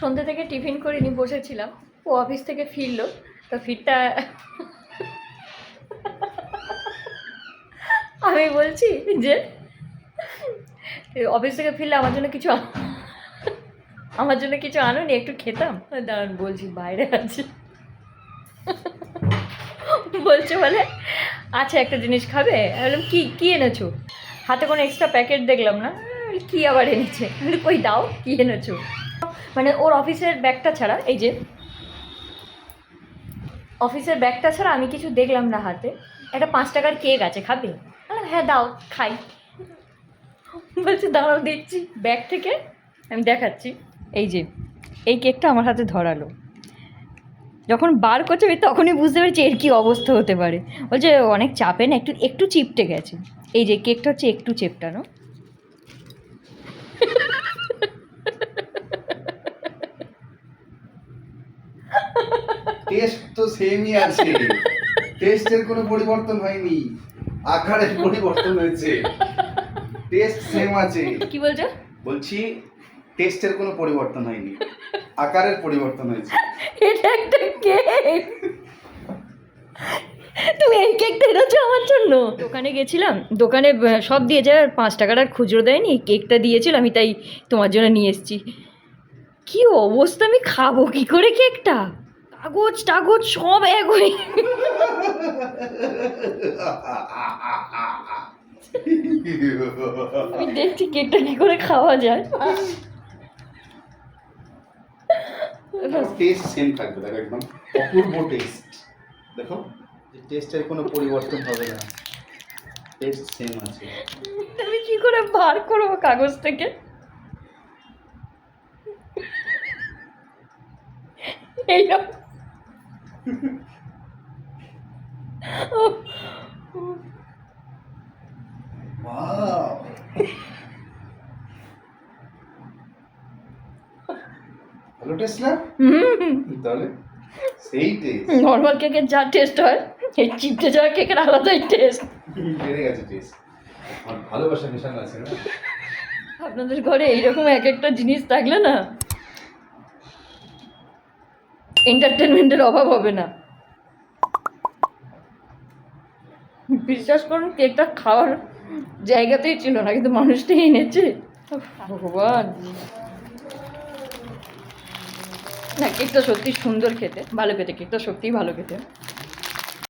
সন্ধ্যে থেকে টিফিন করিনি, বসেছিলাম। ও অফিস থেকে ফিরলো, তো ফিরটা আমি বলছি যে অফিস থেকে ফিরলে আমার জন্য কিছু আনোনি, একটু খেতাম। দাঁড়ান বলছি, বাইরে আছে। বলছে বলে আচ্ছা একটা জিনিস খাবে? আমি বললাম কি কি এনেছো? হাতে কোনো এক্সট্রা প্যাকেট দেখলাম না। কি আবার এনেছে? আমি কই দাও, কি এনেছো? মানে ওর অফিসের ব্যাগটা ছাড়া, এই যে অফিসের ব্যাগটা ছাড়া আমি কিছু দেখলাম না হাতে। একটা 5 টাকার কেক আছে, খাবে? হ্যাঁ দাও খাই। বলছি দাঁড়াও দেখছি ব্যাগ থেকে, আমি দেখাচ্ছি। এই যে এই কেকটা আমার হাতে ধরালো, যখন বার করছে আমি তখনই বুঝতে পেরেছি এর কী অবস্থা হতে পারে। বলছে অনেক চাপে না, একটু একটু চিপটে গেছে। এই যে কেকটা হচ্ছে একটু চেপটানো। টেস্ট তো সেমই আছে, টেস্টের কোনো পরিবর্তন হয়নি, আকারের পরিবর্তন হয়েছে, টেস্ট সেম আছে। কি বলছো? বলছি টেস্টের কোনো পরিবর্তন হয়নি, আকারের পরিবর্তন হয়েছে। এটা একটা কেক, তুমি এই কেকটা এনেছো আমার জন্য? দোকানে গেছিলাম, দোকানে সব দিয়েছে, আর 5 টাকার আর খুচরো দেয়নি, কেকটা দিয়েছিল, আমি তাই তোমার জন্য নিয়ে এসেছি। কি অবস্থা, আমি খাবো কি করে কেকটা? কাগজ টাগজ সব এক হয়ে। আমি দেখছি কেকটা কি করে খাওয়া যায়। টেস্ট সেম থাকবে, দেখো একদম অপূর্ব টেস্ট। দেখো টেস্টের কোনো পরিবর্তন হবে না, টেস্ট সেম আছে। আমি কি করে বার করবো কাগজ থেকে? এইরকম ওয়াও, ভালো টেস্ট না? তাহলে সেই টেস্ট, নর্মাল কেকের যা টেস্ট হয়, এই চিপটে যাওয়া কেকের আলাদাই টেস্ট। বেড়ে গেছে টেস্ট, আর ভালোবাসা মেশানো আছে না। আপনাদের ঘরে এইরকম এক একটা জিনিস থাকলে না, এন্টারটেনমেন্টের অভাব হবে না। বিশ্বাস করুন কেকটা খাওয়ার জায়গাতেই ছিল না, কিন্তু মানুষটাই এনেছে। ভগবান, না কেকটা সত্যি সুন্দর খেতে, ভালো খেতে, কেকটা সত্যিই ভালো খেতে।